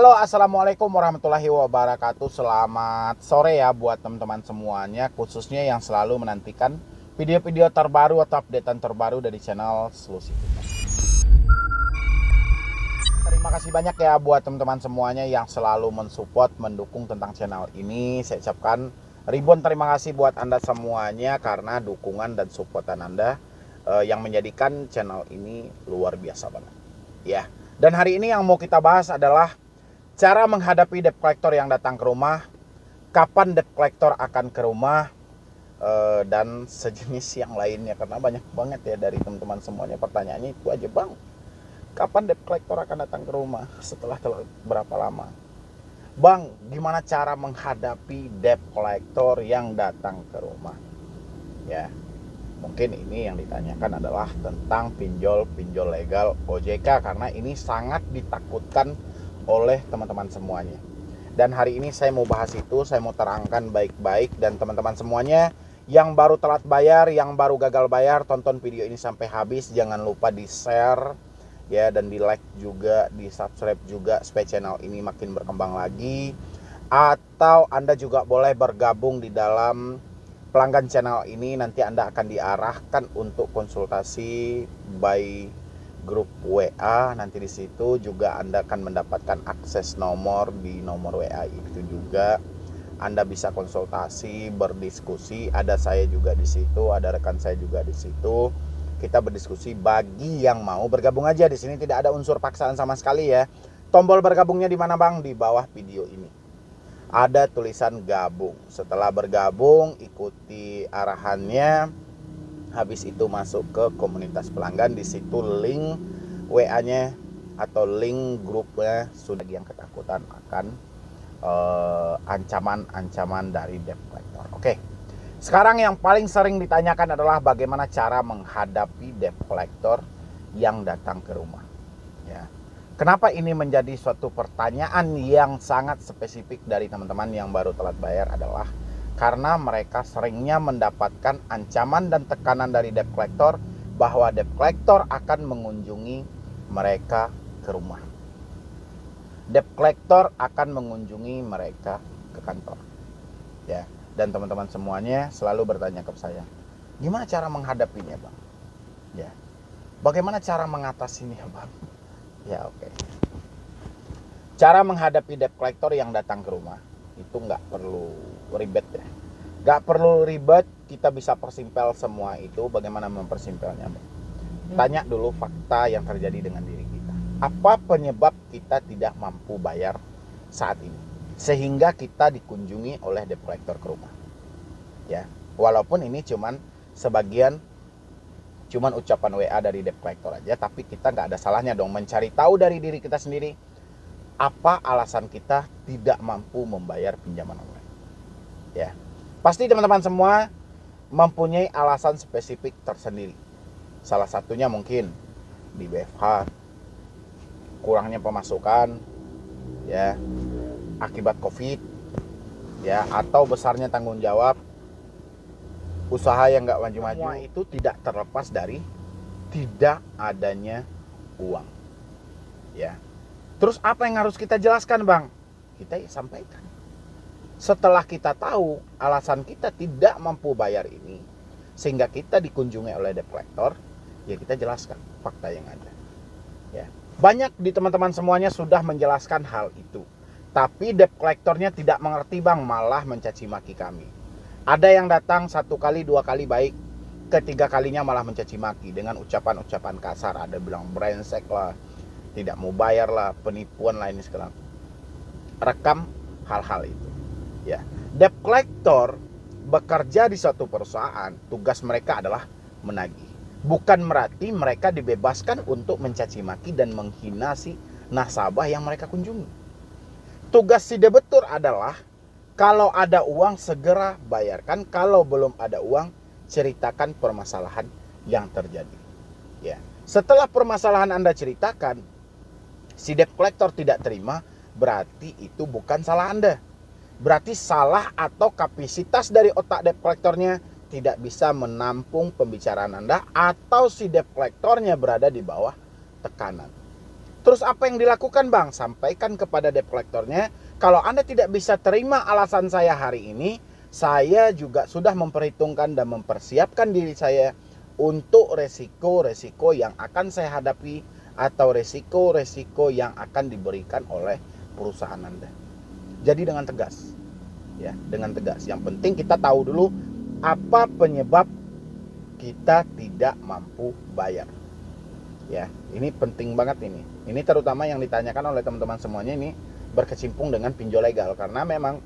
Halo, assalamualaikum warahmatullahi wabarakatuh. Selamat sore ya buat teman-teman semuanya, khususnya yang selalu menantikan video-video terbaru atau updatean terbaru dari channel Selusi. Terima kasih banyak ya buat teman-teman semuanya yang selalu mensupport, mendukung tentang channel ini. Saya ucapkan ribuan terima kasih buat Anda semuanya karena dukungan dan supportan Anda yang menjadikan channel ini luar biasa banget. Ya. Dan hari ini yang mau kita bahas adalah cara menghadapi debt collector yang datang ke rumah, kapan debt collector akan ke rumah, dan sejenis yang lainnya. Karena banyak banget ya dari teman-teman semuanya pertanyaannya itu aja, Bang. Kapan debt collector akan datang ke rumah? Setelah berapa lama? Bang, gimana cara menghadapi debt collector yang datang ke rumah? Ya, mungkin ini yang ditanyakan adalah tentang pinjol legal OJK, karena ini sangat ditakutkan oleh teman-teman semuanya. Dan hari ini saya mau bahas itu, saya mau terangkan baik-baik. Dan teman-teman semuanya yang baru telat bayar, yang baru gagal bayar, tonton video ini sampai habis. Jangan lupa di share ya, dan di like juga, di subscribe juga supaya channel ini makin berkembang lagi. Atau Anda juga boleh bergabung di dalam pelanggan channel ini. Nanti Anda akan diarahkan untuk konsultasi by grup WA. Nanti di situ juga Anda akan mendapatkan akses nomor di nomor WA itu juga. Anda bisa konsultasi, berdiskusi. Ada saya juga di situ, ada rekan saya juga di situ. Kita berdiskusi. Bagi yang mau bergabung aja, di sini tidak ada unsur paksaan sama sekali ya. Tombol bergabungnya di mana, Bang? Di bawah video ini ada tulisan gabung. Setelah bergabung, ikuti arahannya. Habis itu masuk ke komunitas pelanggan. Di situ link WA-nya atau link grupnya sudah. Yang ketakutan akan ancaman-ancaman dari debt collector. Oke. Sekarang yang paling sering ditanyakan adalah bagaimana cara menghadapi debt collector yang datang ke rumah. Ya. Kenapa ini menjadi suatu pertanyaan yang sangat spesifik dari teman-teman yang baru telat bayar adalah karena mereka seringnya mendapatkan ancaman dan tekanan dari debt collector bahwa debt collector akan mengunjungi mereka ke rumah. Debt collector akan mengunjungi mereka ke kantor. Ya, dan teman-teman semuanya selalu bertanya ke saya, gimana cara menghadapinya, Bang? Ya. Bagaimana cara mengatasinya, Bang? Ya, oke. Cara menghadapi debt collector yang datang ke rumah itu nggak perlu ribet ya. Nggak perlu ribet, kita bisa persimpel semua itu. Bagaimana mempersimpelnya? Tanya dulu fakta yang terjadi dengan diri kita. Apa penyebab kita tidak mampu bayar saat ini sehingga kita dikunjungi oleh debt collector ke rumah? Ya, walaupun ini cuman ucapan WA dari debt collector aja, tapi kita nggak ada salahnya dong mencari tahu dari diri kita sendiri apa alasan kita tidak mampu membayar pinjaman online. Ya, pasti teman-teman semua mempunyai alasan spesifik tersendiri. Salah satunya mungkin di WFH, kurangnya pemasukan, ya, akibat COVID, ya, atau besarnya tanggung jawab, usaha yang nggak maju-maju. Semua itu tidak terlepas dari tidak adanya uang. Ya. Terus apa yang harus kita jelaskan, Bang? Kita sampaikan. Setelah kita tahu alasan kita tidak mampu bayar ini sehingga kita dikunjungi oleh debt collector, ya kita jelaskan fakta yang ada. Ya. Banyak di teman-teman semuanya sudah menjelaskan hal itu. Tapi debt collectornya tidak mengerti, Bang, malah mencaci maki kami. Ada yang datang 1 kali, 2 kali baik, ketiga kalinya malah mencaci maki dengan ucapan-ucapan kasar. Ada bilang brengsek lah, tidak mau bayar lah, penipuan lain segala. Rekam hal-hal itu. Ya, debt collector bekerja di suatu perusahaan, tugas mereka adalah menagih. Bukan berarti mereka dibebaskan untuk mencaci maki dan menghina si nasabah yang mereka kunjungi. Tugas si debitur adalah kalau ada uang segera bayarkan, kalau belum ada uang ceritakan permasalahan yang terjadi. Ya, setelah permasalahan Anda ceritakan, si debt collector tidak terima, berarti itu bukan salah Anda. Berarti salah atau kapasitas dari otak debt collectornya tidak bisa menampung pembicaraan Anda, atau si debt collectornya berada di bawah tekanan. Terus apa yang dilakukan Bang? Sampaikan kepada debt collectornya, kalau Anda tidak bisa terima alasan saya hari ini, saya juga sudah memperhitungkan dan mempersiapkan diri saya untuk resiko-resiko yang akan saya hadapi atau resiko-resiko yang akan diberikan oleh perusahaan Anda. Jadi dengan tegas, ya, dengan tegas. Yang penting kita tahu dulu apa penyebab kita tidak mampu bayar. Ya, ini penting banget ini. Ini terutama yang ditanyakan oleh teman-teman semuanya ini berkecimpung dengan pinjol legal, karena memang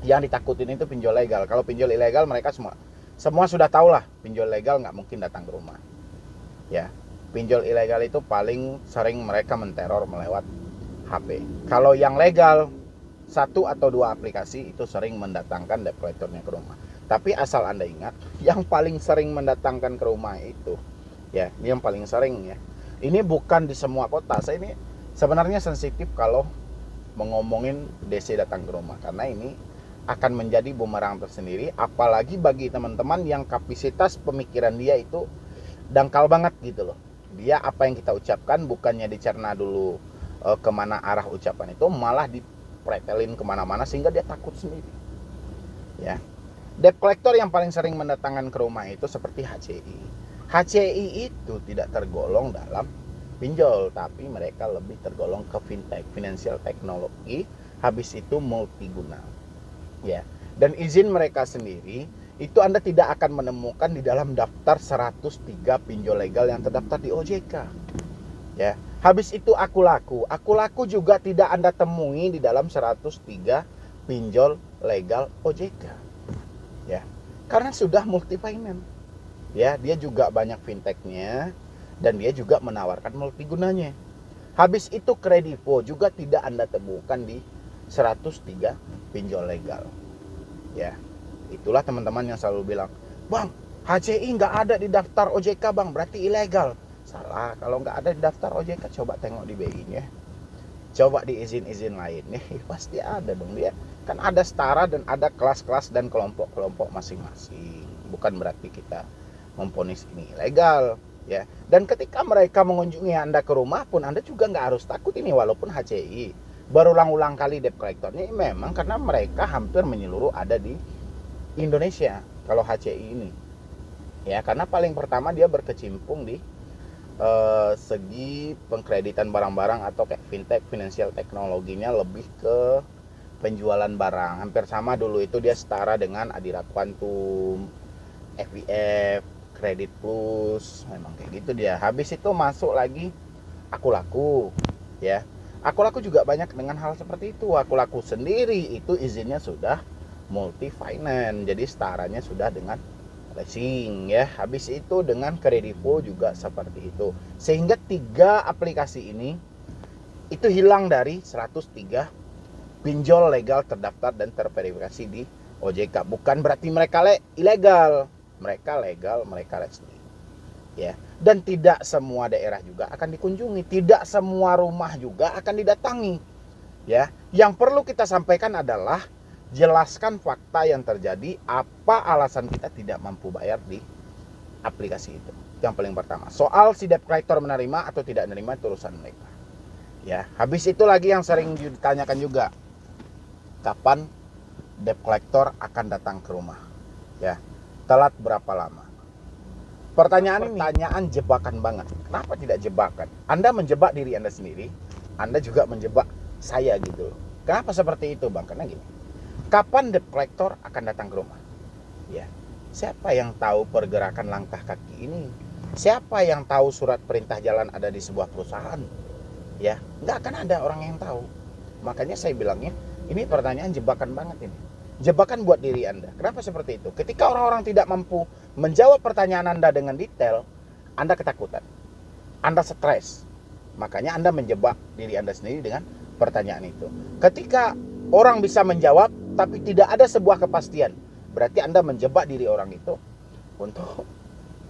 yang ditakutin itu pinjol legal. Kalau pinjol ilegal mereka semua sudah tahu lah, pinjol legal nggak mungkin datang ke rumah. Ya, pinjol ilegal itu paling sering mereka menteror melewat HP. Kalau yang legal, 1 atau 2 aplikasi itu sering mendatangkan debt collectornya ke rumah. Tapi asal Anda ingat, yang paling sering mendatangkan ke rumah itu, ya, ini yang paling sering ya. Ini bukan di semua kota. Saya ini sebenarnya sensitif kalau mengomongin DC datang ke rumah, karena ini akan menjadi bumerang tersendiri, apalagi bagi teman-teman yang kapasitas pemikiran dia itu dangkal banget gitu loh. Dia apa yang kita ucapkan bukannya dicerna dulu kemana arah ucapan itu, malah dipretelin kemana-mana sehingga dia takut sendiri. Ya, debt collector yang paling sering mendatangkan ke rumah itu seperti HCI. HCI itu tidak tergolong dalam pinjol, tapi mereka lebih tergolong ke fintech, financial technology, habis itu multiguna. Ya, dan izin mereka sendiri itu Anda tidak akan menemukan di dalam daftar 103 pinjol legal yang terdaftar di OJK. Ya, habis itu aku laku juga tidak Anda temui di dalam 103 pinjol legal OJK. Ya, karena sudah multi finance. Ya, dia juga banyak fintechnya dan dia juga menawarkan multigunanya. Habis itu Kredivo juga tidak Anda temukan di 103 pinjol legal. Ya, itulah teman-teman yang selalu bilang, Bang, HCI nggak ada di daftar OJK Bang, berarti ilegal. Salah, kalau nggak ada di daftar OJK coba tengok di BI-nya, coba di izin-izin lainnya, pasti ada dong. Dia kan ada setara dan ada kelas-kelas dan kelompok-kelompok masing-masing. Bukan berarti kita memvonis ini ilegal, ya. Dan ketika mereka mengunjungi Anda ke rumah pun Anda juga nggak harus takut ini, walaupun HCI berulang-ulang kali debt collectornya memang karena mereka hampir menyeluruh ada di Indonesia kalau HCI ini, ya, karena paling pertama dia berkecimpung di segi pengkreditan barang-barang atau kayak fintech, financial teknologinya lebih ke penjualan barang. Hampir sama dulu itu dia setara dengan Adira Quantum, FIF, Kredit Plus, memang kayak gitu dia. Habis itu masuk lagi Aku Laku, ya. Aku Laku juga banyak dengan hal seperti itu. Aku Laku sendiri itu izinnya sudah multi finance, jadi setaranya sudah dengan leasing, ya. Habis itu dengan Kredivo juga seperti itu. Sehingga 3 aplikasi ini itu hilang dari 103 pinjol legal terdaftar dan terverifikasi di OJK. Bukan berarti mereka ilegal, mereka legal, mereka resmi, ya. Dan tidak semua daerah juga akan dikunjungi, tidak semua rumah juga akan didatangi, ya. Yang perlu kita sampaikan adalah jelaskan fakta yang terjadi, apa alasan kita tidak mampu bayar di aplikasi itu. Yang paling pertama. Soal si debt collector menerima atau tidak menerima itu urusan mereka. Ya, habis itu lagi yang sering ditanyakan juga, kapan debt collector akan datang ke rumah? Ya, telat berapa lama? Pertanyaan jebakan banget. Kenapa tidak jebakan? Anda menjebak diri Anda sendiri, Anda juga menjebak saya gitu. Kenapa seperti itu, Bang? Karena gini, kapan debt collector akan datang ke rumah? Ya, siapa yang tahu pergerakan langkah kaki ini? Siapa yang tahu surat perintah jalan ada di sebuah perusahaan? Ya, nggak akan ada orang yang tahu. Makanya saya bilangnya, ini pertanyaan jebakan banget ini. Jebakan buat diri Anda. Kenapa seperti itu? Ketika orang-orang tidak mampu menjawab pertanyaan Anda dengan detail, Anda ketakutan, Anda stres. Makanya Anda menjebak diri Anda sendiri dengan pertanyaan itu. Ketika orang bisa menjawab tapi tidak ada sebuah kepastian, berarti Anda menjebak diri orang itu untuk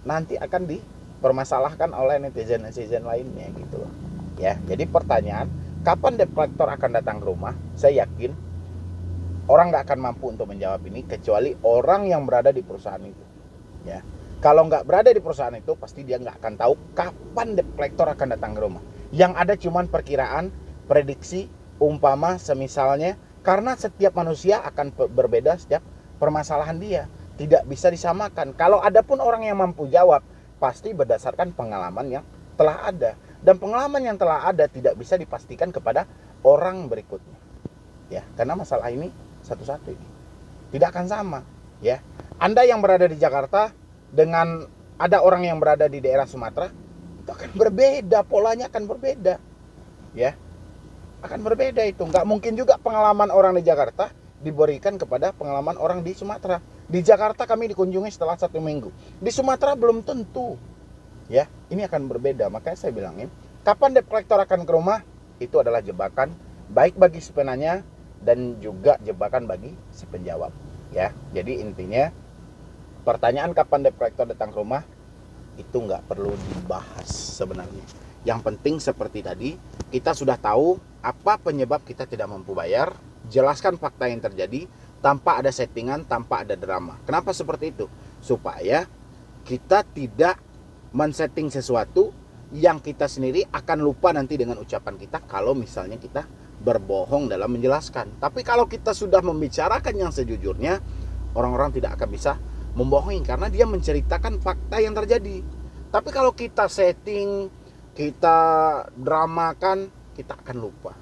nanti akan dipermasalahkan oleh netizen-netizen lainnya gitu loh. Ya, jadi pertanyaan kapan debt collector akan datang ke rumah? Saya yakin orang nggak akan mampu untuk menjawab ini kecuali orang yang berada di perusahaan itu. Ya, kalau nggak berada di perusahaan itu pasti dia nggak akan tahu kapan debt collector akan datang ke rumah. Yang ada cuman perkiraan, prediksi, umpama semisalnya, karena setiap manusia akan berbeda setiap permasalahan dia. Tidak bisa disamakan. Kalau ada pun orang yang mampu jawab, pasti berdasarkan pengalaman yang telah ada. Dan pengalaman yang telah ada tidak bisa dipastikan kepada orang berikutnya. Ya, karena masalah ini satu-satu ini tidak akan sama, ya. Anda yang berada di Jakarta dengan ada orang yang berada di daerah Sumatera, itu akan berbeda, polanya akan berbeda, ya. Akan berbeda itu. Nggak mungkin juga pengalaman orang di Jakarta diberikan kepada pengalaman orang di Sumatera. Di Jakarta kami dikunjungi setelah 1 minggu. Di Sumatera belum tentu. Ya, ini akan berbeda. Makanya saya bilangin, kapan debt collector akan ke rumah? Itu adalah jebakan baik bagi si penanya dan juga jebakan bagi si penjawab. Ya, jadi intinya pertanyaan kapan debt collector datang ke rumah itu nggak perlu dibahas sebenarnya. Yang penting seperti tadi, kita sudah tahu apa penyebab kita tidak mampu bayar, jelaskan fakta yang terjadi tanpa ada settingan, tanpa ada drama. Kenapa seperti itu? Supaya kita tidak men-setting sesuatu yang kita sendiri akan lupa nanti dengan ucapan kita kalau misalnya kita berbohong dalam menjelaskan. Tapi kalau kita sudah membicarakan yang sejujurnya, orang-orang tidak akan bisa membohongi karena dia menceritakan fakta yang terjadi. Tapi kalau kita setting, kita dramakan, kita akan lupa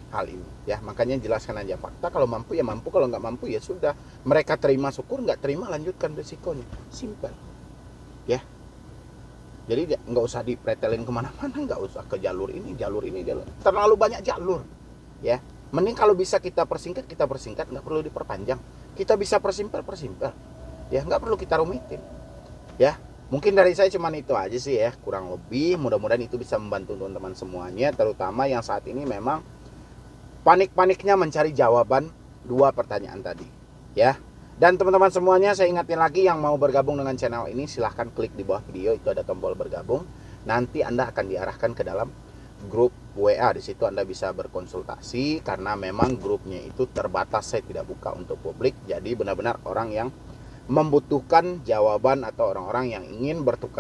hal ini, ya. Makanya jelaskan aja fakta. Kalau mampu ya mampu, kalau nggak mampu ya sudah. Mereka terima syukur, nggak terima lanjutkan risikonya. Simple, ya. Jadi nggak usah dipretelin kemana-mana, nggak usah ke jalur ini, jalur ini, jalur. Terlalu banyak jalur, ya. Mending kalau bisa kita persingkat, nggak perlu diperpanjang. Kita bisa persimpel, ya, nggak perlu kita rumitin, ya. Mungkin dari saya cuman itu aja sih ya, kurang lebih. Mudah-mudahan itu bisa membantu teman-teman semuanya, terutama yang saat ini memang panik-paniknya mencari jawaban 2 pertanyaan tadi, ya. Dan teman-teman semuanya, saya ingatin lagi yang mau bergabung dengan channel ini, silahkan klik di bawah video, itu ada tombol bergabung. Nanti Anda akan diarahkan ke dalam grup WA. Di situ Anda bisa berkonsultasi karena memang grupnya itu terbatas, saya tidak buka untuk publik. Jadi benar-benar orang yang membutuhkan jawaban atau orang-orang yang ingin bertukar